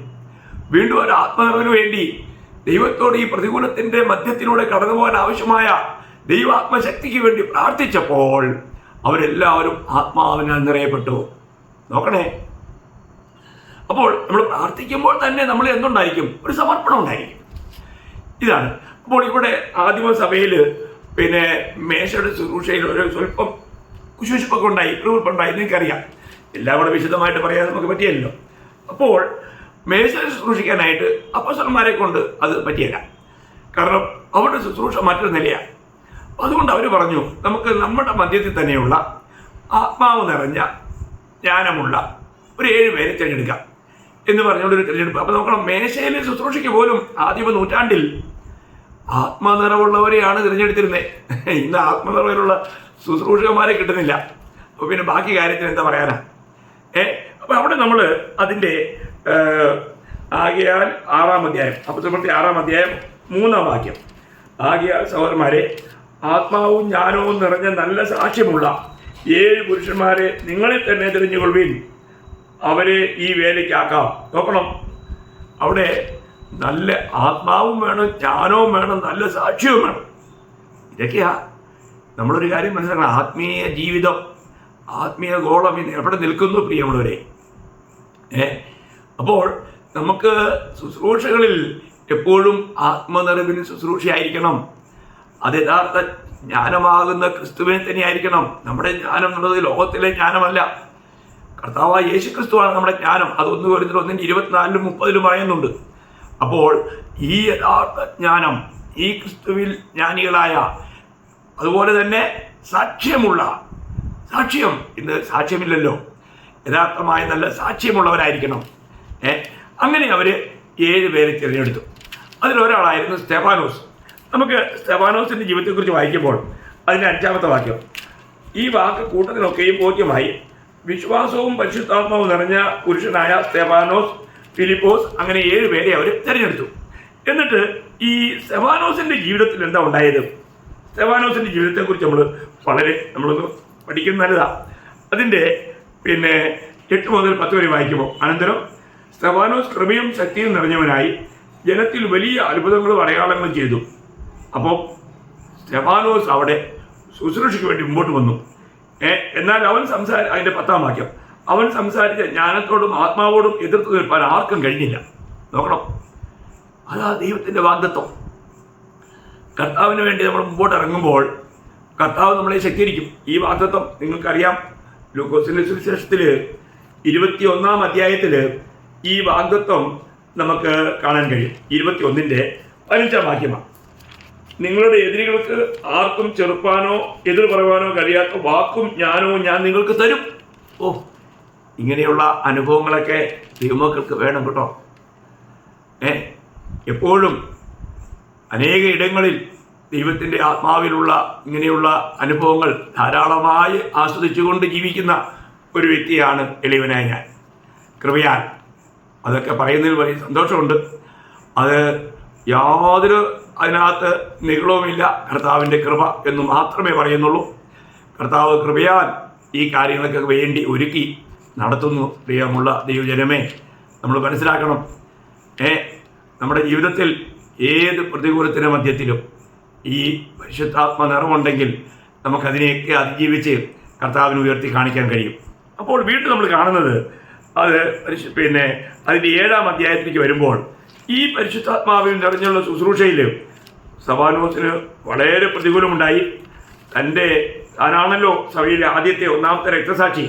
വീണ്ടും ഒരു ആത്മനിറവിന് വേണ്ടി ദൈവത്തോട് ഈ പ്രതികൂലത്തിൻ്റെ മധ്യത്തിലൂടെ കടന്നു പോകാൻ ആവശ്യമായ ദൈവാത്മശക്തിക്ക് വേണ്ടി പ്രാർത്ഥിച്ചപ്പോൾ അവരെല്ലാവരും ആത്മാവിനാൽ നിറയപ്പെട്ടു. നോക്കണേ, അപ്പോൾ നമ്മൾ പ്രാർത്ഥിക്കുമ്പോൾ തന്നെ നമ്മൾ എന്തുണ്ടായിരിക്കും? ഒരു സമർപ്പണം ഉണ്ടായിരിക്കും. ഇതാണ്. അപ്പോൾ ഇവിടെ ആദിമസഭയിൽ മേശയുടെ ശുശ്രൂഷയിൽ ഒരു സ്വല്പം കുശുശുപ്പൊക്കെ ഉണ്ടായി, പ്രൂപ്പുണ്ടായി. നിങ്ങൾക്കറിയാം, എല്ലാം കൂടെ വിശദമായിട്ട് പറയാൻ നമുക്ക് പറ്റിയല്ലോ. അപ്പോൾ മേശ ശുശ്രൂഷിക്കാനായിട്ട് അപ്പോസ്തലന്മാരെ കൊണ്ട് അത് പറ്റിയല്ല. കാരണം അവരുടെ ശുശ്രൂഷ മറ്റൊരു നിലയാണ്. അതുകൊണ്ട് അവർ പറഞ്ഞു, നമുക്ക് നമ്മുടെ മധ്യത്തിൽ തന്നെയുള്ള ആത്മാവ് നിറഞ്ഞ ജ്ഞാനമുള്ള ഒരു 7 പേരെ തിരഞ്ഞെടുക്കാം എന്ന് പറഞ്ഞുകൊണ്ടൊരു തിരഞ്ഞെടുപ്പ്. അപ്പോൾ നോക്കണം, മേശയിലെ ശുശ്രൂഷയ്ക്ക് പോലും ആദിമ നൂറ്റാണ്ടിൽ ആത്മനിറവുള്ളവരെയാണ് തിരഞ്ഞെടുത്തിരുന്നത്. ഇന്ന് ആത്മനിറവിലുള്ള ശുശ്രൂഷകന്മാരെ കിട്ടുന്നില്ല. അപ്പോൾ പിന്നെ ബാക്കി കാര്യത്തിന് എന്താ പറയാനാ? അപ്പോൾ അവിടെ നമ്മൾ അതിൻ്റെ ആകയാൽ 6-ാം അധ്യായം, അപ്പോസ്തലപ്രവൃത്തി 6-ാം അധ്യായം 3-ാം വാക്യം, ആകയാൽ സഹോദരന്മാരെ, ആത്മാവും ജ്ഞാനവും നിറഞ്ഞ നല്ല സാക്ഷ്യമുള്ള 7 പുരുഷന്മാരെ നിങ്ങളെ തന്നെ തിരഞ്ഞുകൊള്ളുവിൻ, അവരെ ഈ വേലയ്ക്കാക്കാം. നോക്കണം, അവിടെ നല്ല ആത്മാവും വേണം, ജ്ഞാനവും വേണം, നല്ല സാക്ഷ്യവും വേണം. ഇതൊക്കെയാ നമ്മളൊരു കാര്യം മനസ്സിലാക്കണം. ആത്മീയ ജീവിതം, ആത്മീയ ഗോളം ഇന്ന് എവിടെ നിൽക്കുന്നു പ്രിയമുള്ളവരെ? അപ്പോൾ നമുക്ക് ശുശ്രൂഷകളിൽ എപ്പോഴും ആത്മനിറവിന് ശുശ്രൂഷയായിരിക്കണം. അത് യഥാർത്ഥ ജ്ഞാനമാകുന്ന ക്രിസ്തുവിനെ തന്നെയായിരിക്കണം. നമ്മുടെ ജ്ഞാനം എന്നുള്ളത് ലോകത്തിലെ ജ്ഞാനമല്ല, കർത്താവായ യേശു ക്രിസ്തുവാണ് നമ്മുടെ ജ്ഞാനം. അത് 1 കൊരിന്ത്യർ 1:24-30 പറയുന്നുണ്ട്. അപ്പോൾ ഈ യഥാർത്ഥ ജ്ഞാനം, ഈ ക്രിസ്തുവിൽ ജ്ഞാനികളായ, അതുപോലെ തന്നെ സാക്ഷ്യമുള്ള, സാക്ഷ്യം ഇന്ന് സാക്ഷ്യമില്ലല്ലോ, യഥാർത്ഥമായ നല്ല സാക്ഷ്യമുള്ളവരായിരിക്കണം. അങ്ങനെ അവർ 7 പേരെ തിരഞ്ഞെടുത്തു. അതിലൊരാളായിരുന്നു സ്തെഫാനോസ്. നമുക്ക് സ്തെഫാനോസിൻ്റെ ജീവിതത്തെക്കുറിച്ച് വായിക്കുമ്പോൾ അതിൻ്റെ 5-ാമത്തെ വാക്യം, ഈ വാക്ക് കൂട്ടത്തിനൊക്കെയും ബോധ്യമായി, വിശ്വാസവും പരിശുദ്ധാത്മാവും നിറഞ്ഞ പുരുഷനായ സ്തെഫാനോസ്, ഫിലിപ്പോസ്, അങ്ങനെ 7 പേരെ അവർ തിരഞ്ഞെടുത്തു. എന്നിട്ട് ഈ സ്തെഫാനോസിൻ്റെ ജീവിതത്തിൽ എന്താ ഉണ്ടായത്? സ്തെഫാനോസിൻ്റെ ജീവിതത്തെക്കുറിച്ച് നമ്മളൊന്ന് പഠിക്കുന്നത് നല്ലതാണ്. അതിൻ്റെ 8 മുതൽ 10 വരെ വായിക്കുമ്പോൾ, അനന്തരം സ്തെഫാനോസ് കൃപയും ശക്തിയും നിറഞ്ഞവനായി ജനത്തിൽ വലിയ അത്ഭുതങ്ങളും അടയാളങ്ങളും ചെയ്തു. അപ്പോൾ സ്തെഫാനോസ് അവിടെ ശുശ്രൂഷയ്ക്ക് വേണ്ടി മുമ്പോട്ട് വന്നു. എന്നാൽ അവൻ അതിൻ്റെ 10-ാം വാക്യം, അവൻ സംസാരിച്ച ജ്ഞാനത്തോടും ആത്മാവോടും എതിർത്ത് നിൽപ്പാൻ ആർക്കും കഴിഞ്ഞില്ല. നോക്കണം, അതാ ദൈവത്തിൻ്റെ വാഗ്ദത്തം. കർത്താവിന് വേണ്ടി നമ്മൾ മുമ്പോട്ട് ഇറങ്ങുമ്പോൾ കർത്താവ് നമ്മളെ ശക്തീകരിക്കും. ഈ വാഗ്ദത്തം നിങ്ങൾക്കറിയാം. ലൂക്കോസിന്റെ സുവിശേഷത്തിൽ 21-ാം അധ്യായത്തിൽ ഈ വാഗ്ദത്തം നമുക്ക് കാണാൻ കഴിയും. 21-ന്റെ 15-ാം വാക്യമാണ്, നിങ്ങളുടെ എതിരികൾക്ക് ആർക്കും ചെറുപ്പാനോ എതിർ പറയുവാനോ കഴിയാത്ത വാക്കും ജ്ഞാനവും ഞാൻ നിങ്ങൾക്ക് തരും. ഇങ്ങനെയുള്ള അനുഭവങ്ങളൊക്കെ ദൈവമക്കൾക്ക് വേണം കേട്ടോ. എപ്പോഴും അനേക ഇടങ്ങളിൽ ദൈവത്തിൻ്റെ ആത്മാവിലുള്ള ഇങ്ങനെയുള്ള അനുഭവങ്ങൾ ധാരാളമായി ആസ്വദിച്ചുകൊണ്ട് ജീവിക്കുന്ന ഒരു വ്യക്തിയാണ് എളിയവനായ ഞാൻ. കൃപയാൽ അതൊക്കെ പറയുന്നതിൽ വലിയ സന്തോഷമുണ്ട്. അത് യാതൊരു അതിനകത്ത് നിഗളവുമില്ല. കർത്താവിൻ്റെ കൃപ എന്ന് മാത്രമേ പറയുന്നുള്ളൂ. കർത്താവ് കൃപയാൽ ഈ കാര്യങ്ങൾക്കൊക്കെ വേണ്ടി ഒരുക്കി നടത്തുന്നു. പ്രിയമുള്ള ദൈവജനമേ, നമ്മൾ മനസ്സിലാക്കണം, നമ്മുടെ ജീവിതത്തിൽ ഏത് പ്രതികൂലത്തിൻ്റെ മധ്യത്തിലും ഈ പരിശുദ്ധാത്മ നിറവുണ്ടെങ്കിൽ നമുക്കതിനെയൊക്കെ അതിജീവിച്ച് കർത്താവിനെ ഉയർത്തി കാണിക്കാൻ കഴിയും. അപ്പോൾ വീണ്ടും നമ്മൾ കാണുന്നത് അത് അതിൻ്റെ 7-ാം അധ്യായത്തിലേക്ക് വരുമ്പോൾ ഈ പരിശുദ്ധാത്മാവിൽ നിറഞ്ഞുള്ള ശുശ്രൂഷയിൽ സ്തഫാനോസിന് വളരെ പ്രതികൂലമുണ്ടായി. താനാണല്ലോ സഭയിലെ ആദ്യത്തെ 1ാമത്തെ രക്തസാക്ഷി.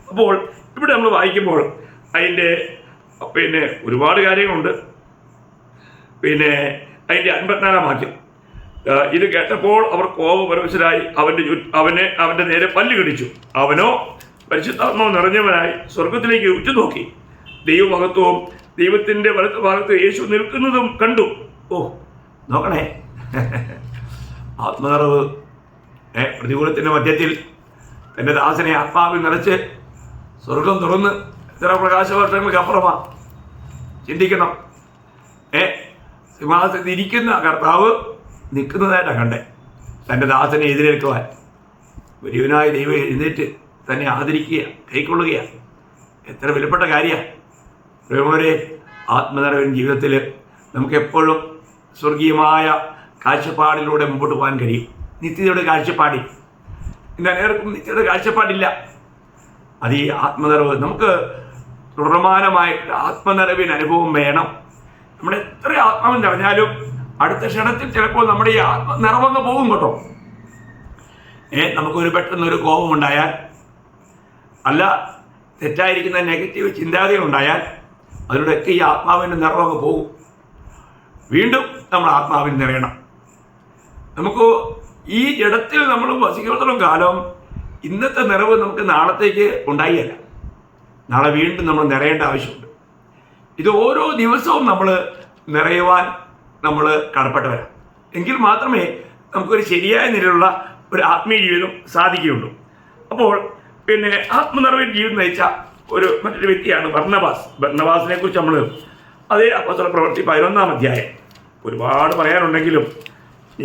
അപ്പോൾ ഇവിടെ നമ്മൾ വായിക്കുമ്പോൾ അതിൻ്റെ ഒരുപാട് കാര്യങ്ങളുണ്ട്. അതിൻ്റെ 54-ാം വാക്യം, ഇത് കേട്ടപ്പോൾ അവർ കോപപരവശരായി അവൻ്റെ നേരെ പല്ല് കടിച്ചു. അവനോ പരിശുദ്ധാത്മാവ് നിറഞ്ഞവനായി സ്വർഗത്തിലേക്ക് ഉറ്റുനോക്കി. ദൈവമഹത്വവും ദൈവത്തിൻ്റെ വലത്ത് ഭാഗത്ത് യേശു നിൽക്കുന്നതും കണ്ടു. നോക്കണേ, ആത്മനിറവ് പ്രതികൂലത്തിൻ്റെ മധ്യത്തിൽ തൻ്റെ ദാസനെ ആത്മാവിൽ നിറച്ച് സ്വർഗം തുറന്ന് എത്ര പ്രകാശവർഷങ്ങൾക്ക് അപ്പുറമാണ്. ചിന്തിക്കണം, സിംഹാസനത്തിൽ ഇരിക്കുന്ന കർത്താവ് നിൽക്കുന്നതായിട്ടാണ് കണ്ടേ. തൻ്റെ ദാസനെ എതിരേൽക്കുവാൻ വലിയവനായ ദൈവം എഴുന്നേറ്റ് തന്നെ ആദരിക്കുക, കൈക്കൊള്ളുകയാണ്. എത്ര വിലപ്പെട്ട കാര്യമാണ്. പ്രിയമുള്ളവരെ, ആത്മനിറവിൻ ജീവിതത്തിൽ നമുക്കെപ്പോഴും സ്വർഗീയമായ കാഴ്ചപ്പാടിലൂടെ മുമ്പോട്ട് പോകാൻ കഴിയും. നിത്യതയുടെ കാഴ്ചപ്പാടിൽ ഇന്ന് അനേർക്കും നിത്യതയുടെ കാഴ്ചപ്പാടില്ല. അത് ഈ ആത്മനിറവ് നമുക്ക് തുടർമാനമായിട്ട് ആത്മനിറവിന് അനുഭവം വേണം. നമ്മുടെ എത്ര ആത്മാവ് നിറഞ്ഞാലും അടുത്ത ക്ഷണത്തിൽ ചിലപ്പോൾ നമ്മുടെ ഈ ആത്മനിറവങ്ങ് പോകും കേട്ടോ. നമുക്കൊരു പെട്ടെന്നൊരു കോപമുണ്ടായാൽ, അല്ല തെറ്റായിരിക്കുന്ന നെഗറ്റീവ് ചിന്താഗതികളുണ്ടായാൽ അതിലൂടെയൊക്കെ ഈ ആത്മാവിൻ്റെ നിറവങ്ങ് പോകും. വീണ്ടും നമ്മൾ ആത്മാവിൽ നിറയണം. നമുക്ക് ഈ ജഡത്തിൽ നമ്മൾ വസിക്കുന്നിടത്തോളം കാലം ഇന്നത്തെ നിറവ് നമുക്ക് നാളത്തേക്ക് ഉണ്ടായില്ല. നാളെ വീണ്ടും നമ്മൾ നിറയേണ്ട ആവശ്യമുണ്ട്. ഇത് ഓരോ ദിവസവും നമ്മൾ നിറയുവാൻ നമ്മൾ കടപ്പെട്ടവരാണ്. എങ്കിൽ മാത്രമേ നമുക്കൊരു ശരിയായ നിലയിലുള്ള ഒരു ആത്മീയ ജീവിതം സാധിക്കുകയുള്ളൂ. അപ്പോൾ ആത്മനിറവിൽ ജീവിതം നയിച്ച മറ്റൊരു വ്യക്തിയാണ് ബർന്നബാസ്. ബർന്നബാസിനെ കുറിച്ച് നമ്മൾ അതേ അപ്പോസ്തല പ്രവൃത്തി 11-ാം അധ്യായം ഒരുപാട് പറയാനുണ്ടെങ്കിലും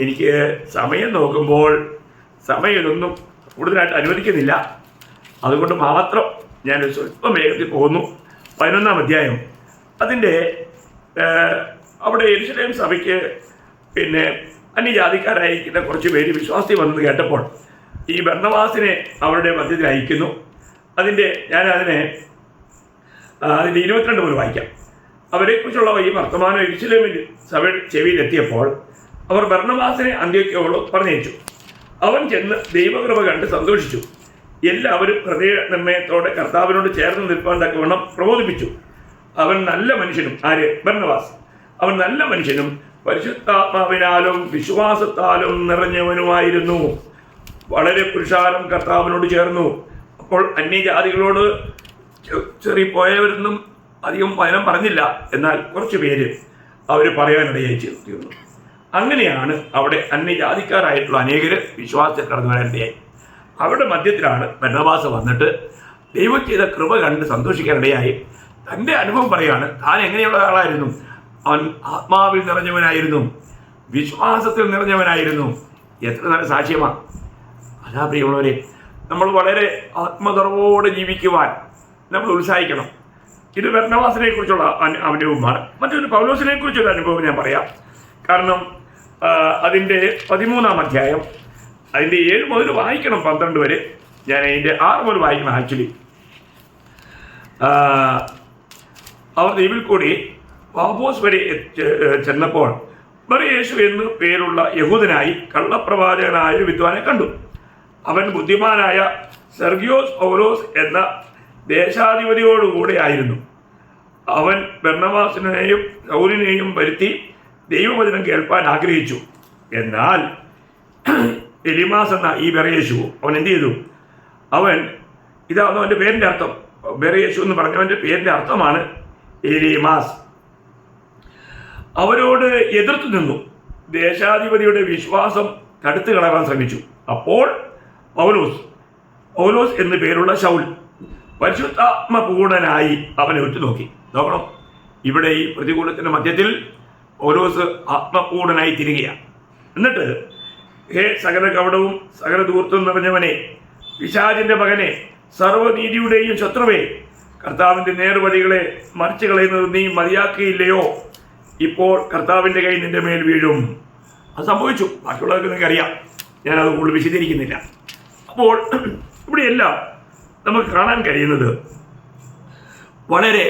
എനിക്ക് സമയം നോക്കുമ്പോൾ സമയമൊന്നും കൂടുതലായിട്ട് അനുവദിക്കുന്നില്ല. അതുകൊണ്ട് മാത്രം ഞാൻ സ്വല്പം വേഗത്തിൽ പോകുന്നു. 11-ാം അധ്യായം അതിൻ്റെ അവിടെ യെരൂശലേം സഭയ്ക്ക് അന്യജാതിക്കാരായിരിക്കുന്ന കുറച്ച് പേര് വിശ്വാസി വന്നത് കേട്ടപ്പോൾ ഈ ബർന്നബാസിനെ അവരുടെ മധ്യത്തിൽ അയക്കുന്നു. അതിൻ്റെ 22 മുതൽ വായിക്കാം. അവരെക്കുറിച്ചുള്ള ഈ വർത്തമാനം യെരൂശലേമിൽ സഭ ചെവിയിലെത്തിയപ്പോൾ അവർ ബർന്നബാസിനെ അന്ത്യോക്യയോട് പറഞ്ഞയച്ചു. അവൻ ചെന്ന് ദൈവകൃപ കണ്ട് സന്തോഷിച്ചു. എല്ലാവരും ഹൃദയ നിർണയത്തോടെ കർത്താവിനോട് ചേർന്ന് നിൽപ്പാൻ തക്കവണ്ണം പ്രബോധിപ്പിച്ചു. അവൻ നല്ല മനുഷ്യനും, ബർന്നബാസ്, അവൻ നല്ല മനുഷ്യനും പരിശുദ്ധാത്മാവിനാലും വിശ്വാസത്താലും നിറഞ്ഞവനുമായിരുന്നു. വളരെ പുരുഷാരം കർത്താവിനോട് ചേർന്നു. അപ്പോൾ അന്യജാതികളോട് ചെറിപ്പോയവരൊന്നും അധികം വചനം പറഞ്ഞില്ല. എന്നാൽ കുറച്ച് പേര് അവർ പറയാനിടയായി തീർന്നു. അങ്ങനെയാണ് അവിടെ അന്യജാതിക്കാരായിട്ടുള്ള അനേകർ വിശ്വാസത്തിൽ കടന്നു വരാനിടയായി. അവരുടെ മധ്യത്തിലാണ് ബർന്നബാസ് വന്നിട്ട് ദൈവം ചെയ്ത കൃപ കണ്ട് സന്തോഷിക്കാനിടയായി. തൻ്റെ അനുഭവം പറയുകയാണ്. താൻ എങ്ങനെയുള്ള ആളായിരുന്നു? അവൻ ആത്മാവിൽ നിറഞ്ഞവനായിരുന്നു, വിശ്വാസത്തിൽ നിറഞ്ഞവനായിരുന്നു. എത്ര നല്ല സാക്ഷ്യമാണ്. അതാ പ്രിയമുള്ളവരെ, നമ്മൾ വളരെ ആത്മനിറവോടെ ജീവിക്കുവാൻ നമ്മൾ ഉത്സാഹിക്കണം. ഇത് ബർന്നബാസിനെ കുറിച്ചുള്ള അനുഭവമാണ്. മറ്റൊരു പൗലോസിനെ കുറിച്ചൊരു അനുഭവം ഞാൻ പറയാം. കാരണം അതിൻ്റെ 13-ാം അധ്യായം അതിൻ്റെ 7 മുതൽ വായിക്കണം 12 വരെ. ഞാൻ അതിൻ്റെ 6 മുതൽ വായിക്കണം. ആക്ച്വലി അവർ ദ്വീപിൽ കൂടി പാഫോസ് വരെ ചെന്നപ്പോൾ ബർയേശു എന്ന് പേരുള്ള യഹൂദനായി കള്ളപ്രവാചകനായ ഒരു വിദ്വാനെ കണ്ടു. അവൻ ബുദ്ധിമാനായ സെർഗ്യോസ് പൗലോസ് എന്ന ദേശാധിപതിയോടുകൂടെ ആയിരുന്നു. അവൻ ബർന്നബാസിനെയും ശൗലിനെയും വരുത്തി ദൈവവചനം കേൾപ്പാൻ ആഗ്രഹിച്ചു. എന്നാൽ എലിമാസ് എന്ന ഈ ബർയേശു അവൻ എന്ത് ചെയ്തു? ഇതാവുന്ന അവൻ്റെ പേരിൻ്റെ അർത്ഥം. ബർയേശു എന്ന് പറഞ്ഞവൻ്റെ പേരിൻ്റെ അർത്ഥമാണ് എലിമാസ്. അവരോട് എതിർത്തു നിന്നു. ദേശാധിപതിയുടെ വിശ്വാസം തടുത്തു കളയാൻ ശ്രമിച്ചു. അപ്പോൾ പൗലോസ് എന്നു പേരുള്ള ശൗൽ പരിശുദ്ധാത്മപൂർണനായി അവനെ ഉറ്റുനോക്കി. നോക്കണം, ഇവിടെ ഈ പ്രതികൂലത്തിൻ്റെ മധ്യത്തിൽ പൗലോസ് ആത്മപൂർണനായി തിരികെയാണ്. എന്നിട്ട് സകല കപടവും സകല ധൂർത്തും നിറഞ്ഞവനെ, പിശാചിന്റെ മകനെ, സർവ്വനീതിയുടെയും ശത്രുവേ, കർത്താവിൻ്റെ നേർവഴികളെ മറിച്ചു കളയുന്നത് നീ മതിയാക്കിയില്ലയോ? ഇപ്പോൾ കർത്താവിൻ്റെ കൈ നിന്റെ മേൽ വീഴും. അത് സംഭവിച്ചു. ബാക്കിയുള്ളവർക്ക് നിങ്ങൾക്കറിയാം, ഞാനത് കൂടുതൽ വിശദീകരിക്കുന്നില്ല. അപ്പോൾ ഇവിടെയെല്ലാം നമുക്ക് കാണാൻ കഴിയുന്നത് വളരെ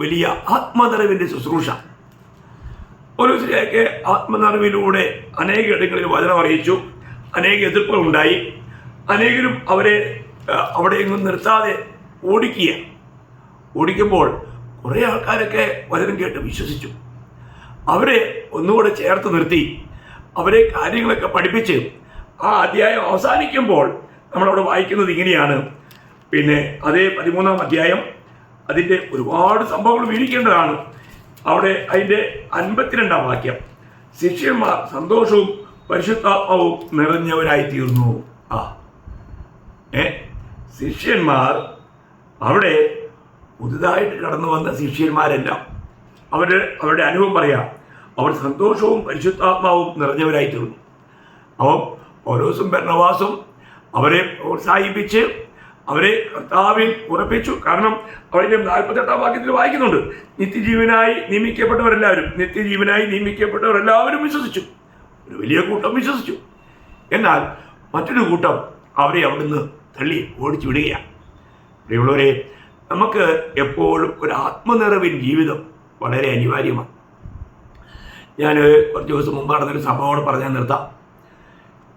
വലിയ ആത്മനിറവിൻ്റെ ശുശ്രൂഷ. പൗലോസിലേക്ക് ആത്മനിറവിലൂടെ അനേക ഇടങ്ങളിൽ വചനം അറിയിച്ചു. അനേക എതിർപ്പുകൾ ഉണ്ടായി. അനേകരും അവരെ അവിടെയെങ്ങും നിർത്താതെ ഓടിക്കുമ്പോൾ കുറേ ആൾക്കാരൊക്കെ വചനം കേട്ട് വിശ്വസിച്ചു. അവരെ ഒന്നുകൂടെ ചേർത്ത് നിർത്തി അവരെ കാര്യങ്ങളൊക്കെ പഠിപ്പിച്ച് ആ അധ്യായം അവസാനിക്കുമ്പോൾ നമ്മളവിടെ വായിക്കുന്നത് ഇങ്ങനെയാണ്. പിന്നെ അതേ 13-ാം അധ്യായം, അതിൻ്റെ ഒരുപാട് സംഭവങ്ങൾ വിവരിക്കേണ്ടതാണ്. അവിടെ അതിൻ്റെ 52-ാം വാക്യം, ശിഷ്യന്മാർ സന്തോഷവും പരിശുദ്ധാത്മാവും നിറഞ്ഞവരായിത്തീർന്നു. ശിഷ്യന്മാർ അവിടെ പുതുതായിട്ട് കടന്നു വന്ന ശിഷ്യന്മാരെല്ലാം അവരുടെ അനുഭവം പറയാം. അവർ സന്തോഷവും പരിശുദ്ധാത്മാവും നിറഞ്ഞവരായിത്തീർന്നു. അപ്പം പൗലോസും ബർന്നബാസും അവരെ പ്രോത്സാഹിപ്പിച്ച് അവരെ കർത്താവിൽ ഉറപ്പിച്ചു. കാരണം അവരുടെ 48-ാം വാക്യത്തിൽ വായിക്കുന്നുണ്ട്, നിത്യജീവനായി നിയമിക്കപ്പെട്ടവരെല്ലാവരും വിശ്വസിച്ചു. ഒരു വലിയ കൂട്ടം വിശ്വസിച്ചു. എന്നാൽ മറ്റൊരു കൂട്ടം അവരെ അവിടുന്ന് തള്ളി ഓടിച്ചു വിടുകയാണ്. പ്രിയമുള്ളവരെ, നമുക്ക് എപ്പോഴും ഒരു ആത്മനിറവിൻ ജീവിതം വളരെ അനിവാര്യമാണ്. ഞാൻ കുറച്ച് ദിവസം മുമ്പ് നടന്നൊരു സംഭവം പറഞ്ഞാൽ നിർത്താം.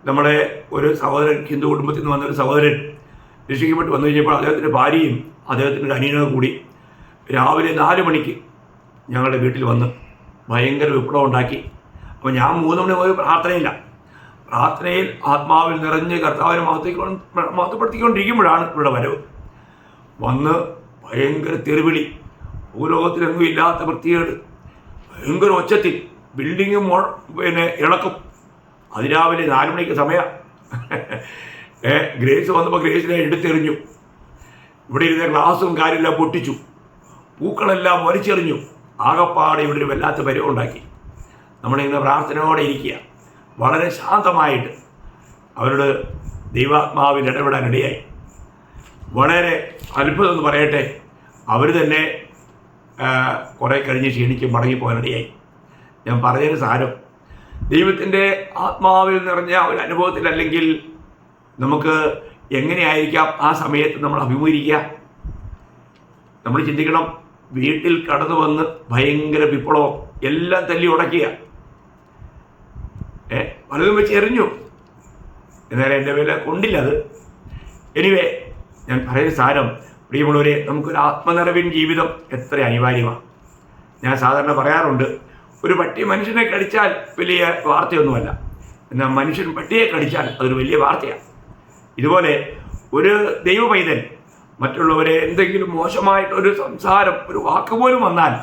നമ്മുടെ ഒരു സഹോദരൻ, ഹിന്ദു കുടുംബത്തിൽ നിന്ന് വന്നൊരു സഹോദരൻ രക്ഷിക്കപ്പെട്ട് വന്നു കഴിഞ്ഞപ്പോൾ അദ്ദേഹത്തിൻ്റെ ഭാര്യയും അദ്ദേഹത്തിൻ്റെ അനിയനും കൂടി രാവിലെ 4 മണിക്ക് ഞങ്ങളുടെ വീട്ടിൽ വന്ന് ഭയങ്കര വിപ്ലവം ഉണ്ടാക്കി. അപ്പോൾ ഞാൻ 3 മണി പോയി പ്രാർത്ഥനയിൽ ആത്മാവിൽ നിറഞ്ഞ് കർത്താവിനെ മഹത്വപ്പെടുത്തിക്കൊണ്ടിരിക്കുമ്പോഴാണ് ഇവിടെ വരവ്. വന്ന് ഭയങ്കര തെരുവിളി, ഭൂലോകത്തിലെങ്ങും ഇല്ലാത്ത വൃത്തികേട്, ഭയങ്കര ഒച്ചത്തിൽ ബിൽഡിങ് ഇളക്കും. അതിരാവിലെ 4 മണിക്ക് സമയം. ഗ്രേസ് വന്നപ്പോൾ ഗ്രേസിനെ എടുത്തെറിഞ്ഞു. ഇവിടെ ഇരുന്ന ഗ്ലാസും കാര്യമെല്ലാം പൊട്ടിച്ചു, പൂക്കളെല്ലാം വലിച്ചെറിഞ്ഞു. ആകപ്പാടെ ഇവിടെ ഒരു വല്ലാത്ത പരിവം ഉണ്ടാക്കി. നമ്മളിങ്ങനെ പ്രാർത്ഥനയോടെ ഇരിക്കുക, വളരെ ശാന്തമായിട്ട് അവരോട് ദൈവാത്മാവിൽ ഇടപെടാനിടയായി. വളരെ അത്ഭുതം എന്ന് പറയട്ടെ, അവർ തന്നെ കുറേ കഴിഞ്ഞ് ക്ഷീണിച്ച് മടങ്ങിപ്പോകാനിടയായി. ഞാൻ പറഞ്ഞതിന് സാരം, ദൈവത്തിൻ്റെ ആത്മാവിൽ നിറഞ്ഞ ഒരു അനുഭവത്തിലല്ലെങ്കിൽ നമുക്ക് എങ്ങനെയായിരിക്കാം ആ സമയത്ത് നമ്മൾ അഭിമുഖീകരിക്കുക? നമ്മൾ ചിന്തിക്കണം, വീട്ടിൽ കടന്നു വന്ന് ഭയങ്കര വിപ്ലവം, എല്ലാം തല്ലി ഉടക്കുക, പലതും വെച്ച് എറിഞ്ഞു. എന്നാലും എൻ്റെ വില കൊണ്ടില്ല അത്. എനിവേ, ഞാൻ പറയുന്ന സാരം, പ്രിയമുള്ളവരെ, നമുക്കൊരു ആത്മനിറവിൻ ജീവിതം എത്ര അനിവാര്യമാണ്. ഞാൻ സാധാരണ പറയാറുണ്ട്, ഒരു പട്ടി മനുഷ്യനെ കടിച്ചാൽ വലിയ വാർത്തയൊന്നുമല്ല, എന്നാൽ മനുഷ്യൻ പട്ടിയെ കടിച്ചാൽ അതൊരു വലിയ വാർത്തയാണ്. ഇതുപോലെ ഒരു ദൈവ പൈതൽ മറ്റുള്ളവരെ എന്തെങ്കിലും മോശമായിട്ടൊരു സംസാരം, ഒരു വാക്ക് പോലും വന്നാൽ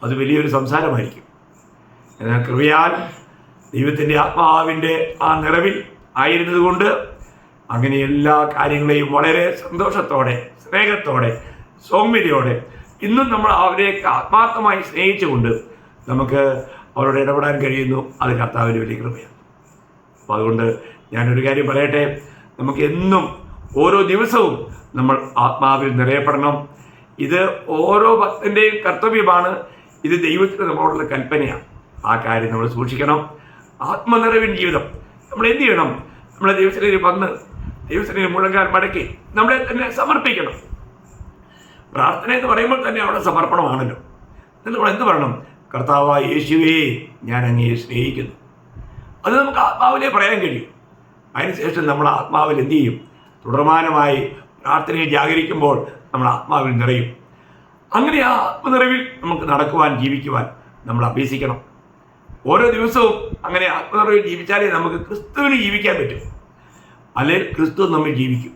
അത് വലിയൊരു സംസാരമായിരിക്കും. എന്നാൽ കൃപയാൽ ദൈവത്തിൻ്റെ ആത്മാവിൻ്റെ ആ നിറവിൽ ആയിരുന്നത് കൊണ്ട് അങ്ങനെ എല്ലാ കാര്യങ്ങളെയും വളരെ സന്തോഷത്തോടെ, സ്നേഹത്തോടെ, സൗമ്യതയോടെ ഇന്നും നമ്മൾ അവരെയൊക്കെ ആത്മാർത്ഥമായി സ്നേഹിച്ചുകൊണ്ട് നമുക്ക് അവരോട് ഇടപെടാൻ കഴിയുന്നു. അത് കർത്താവിൻ്റെ വലിയ കൃപയാണ്. അപ്പോൾ അതുകൊണ്ട് ഞാനൊരു കാര്യം പറയട്ടെ, നമുക്ക് എന്നും ഓരോ ദിവസവും നമ്മൾ ആത്മാവിൽ നിറയപ്പെടണം. ഇത് ഓരോ ഭക്തൻ്റെയും കർത്തവ്യമാണ്. ഇത് ദൈവത്തിന് നമ്മളോടുള്ള കൽപ്പനയാണ്. ആ കാര്യം നമ്മൾ സൂക്ഷിക്കണം. ആത്മനിറവിൻ ജീവിതം നമ്മൾ എന്ത് ചെയ്യണം? നമ്മളെ ദൈവത്തിലേക്ക് വന്ന് ദൈവത്തിന് മുഴങ്ങാൻ മടക്കി നമ്മളെ തന്നെ സമർപ്പിക്കണം. പ്രാർത്ഥന എന്ന് പറയുമ്പോൾ തന്നെ അവിടെ സമർപ്പണമാണല്ലോ. എന്നിട്ട് നമ്മൾ എന്ത് പറയണം? കർത്താവായ യേശുവേ, ഞാൻ അങ്ങയെ സ്നേഹിക്കുന്നു. അത് നമുക്ക് ആത്മാവിലെ പറയാൻ കഴിയും. അതിനുശേഷം നമ്മൾ ആത്മാവിൽ എന്ത് ചെയ്യും? തുടർമാനമായി പ്രാർത്ഥനയിൽ ജാഗരിക്കുമ്പോൾ നമ്മൾ ആത്മാവിൽ നിറയും. അങ്ങനെ ആ ആത്മനിറവിൽ നമുക്ക് നടക്കുവാൻ, ജീവിക്കുവാൻ നമ്മൾ അഭ്യസിക്കണം. ഓരോ ദിവസവും അങ്ങനെ ആത്മനിറവിൽ ജീവിച്ചാലേ നമുക്ക് ക്രിസ്തുവിന് ജീവിക്കാൻ പറ്റും. അല്ലെങ്കിൽ ക്രിസ്തു നമ്മൾ ജീവിക്കും.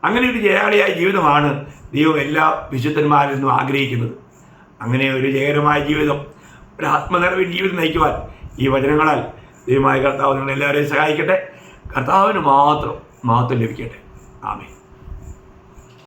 അങ്ങനെ ഒരു ജയാളിയായ ജീവിതമാണ് ദൈവം എല്ലാ വിശുദ്ധന്മാരിൽ നിന്നും ആഗ്രഹിക്കുന്നത്. അങ്ങനെ ഒരു ജയകരമായ ജീവിതം, ഒരു ആത്മനിറവിൻ ജീവിതം നയിക്കുവാൻ ഈ വചനങ്ങളാൽ ദൈവമായ കർത്താവ് നിങ്ങളെല്ലാവരെയും സഹായിക്കട്ടെ. കർത്താവിന് മാത്രം ലഭിക്കട്ടെ. ആമേൻ.